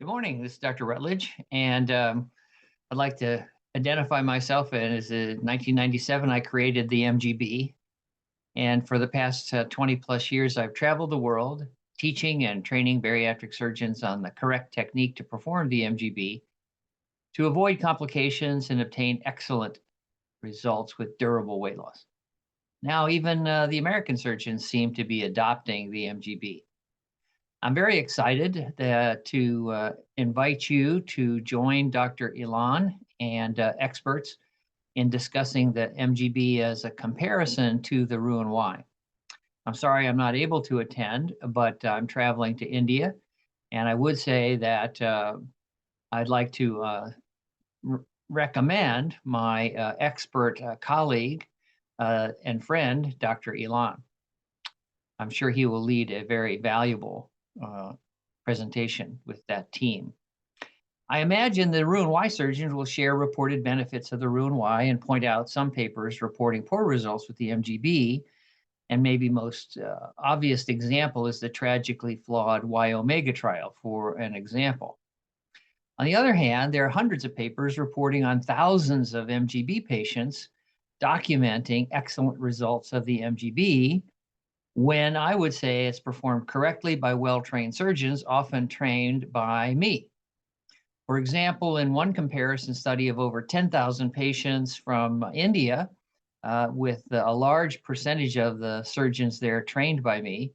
Good morning. This is Dr. Rutledge, and I'd like to identify myself as in 1997, I created the MGB. And for the past 20 plus years, I've traveled the world teaching and training bariatric surgeons on the correct technique to perform the MGB to avoid complications and obtain excellent results with durable weight loss. Now, even the American surgeons seem to be adopting the MGB. I'm very excited to invite you to join Dr. Illan and experts in discussing the MGB as a comparison to the Roux-en-Y. I'm sorry I'm not able to attend, but I'm traveling to India, and I would say that I'd like to recommend my expert colleague and friend, Dr. Illan. I'm sure he will lead a very valuable presentation with that team. I imagine the Roux-en-Y surgeons will share reported benefits of the Roux-en-Y and point out some papers reporting poor results with the MGB. And maybe most obvious example is the tragically flawed YOMEGA trial, for an example. On the other hand, there are hundreds of papers reporting on thousands of MGB patients documenting excellent results of the MGB, when I would say it's performed correctly by well-trained surgeons, often trained by me. For example, in one comparison study of over 10,000 patients from India, with a large percentage of the surgeons there trained by me,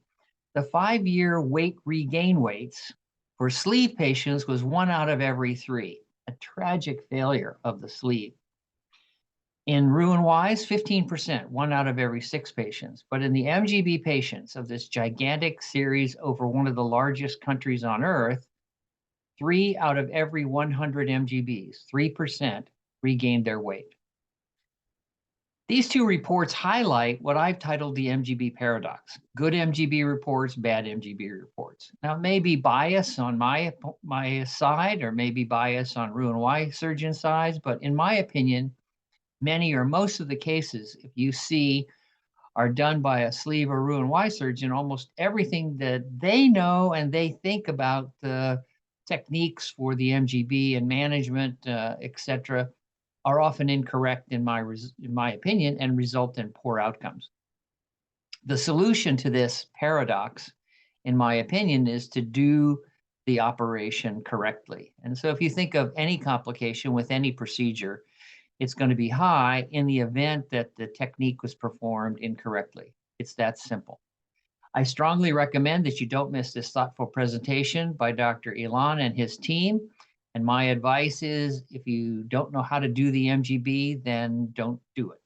the 5-year weight regain weights for sleeve patients was 1 out of every 3, a tragic failure of the sleeve. In Roux-en-Y's, 15%, 1 out of every 6 patients. But in the MGB patients of this gigantic series over one of the largest countries on earth, 3 out of every 100 MGBs, 3%, regained their weight. These two reports highlight what I've titled the MGB paradox: good MGB reports, bad MGB reports. Now, it may be bias on my side, or maybe bias on Roux-en-Y surgeon sides, but in my opinion, many or most of the cases, if you see, are done by a sleeve or Roux-en-Y surgeon. Almost everything that they know and they think about the techniques for the MGB and management, etc., are often incorrect in my opinion and result in poor outcomes. The solution to this paradox, in my opinion, is to do the operation correctly. And so if you think of any complication with any procedure, it's going to be high in the event that the technique was performed incorrectly. It's that simple. I strongly recommend that you don't miss this thoughtful presentation by Dr. Illan and his team. And my advice is, if you don't know how to do the MGB, then don't do it.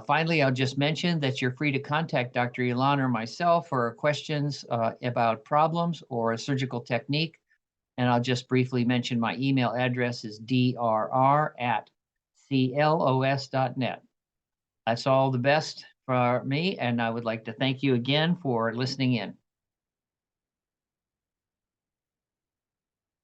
Finally, I'll just mention that you're free to contact Dr. Illan or myself for questions about problems or a surgical technique. And I'll just briefly mention my email address is drr@clos.net. That's all the best for me, and I would like to thank you again for listening in.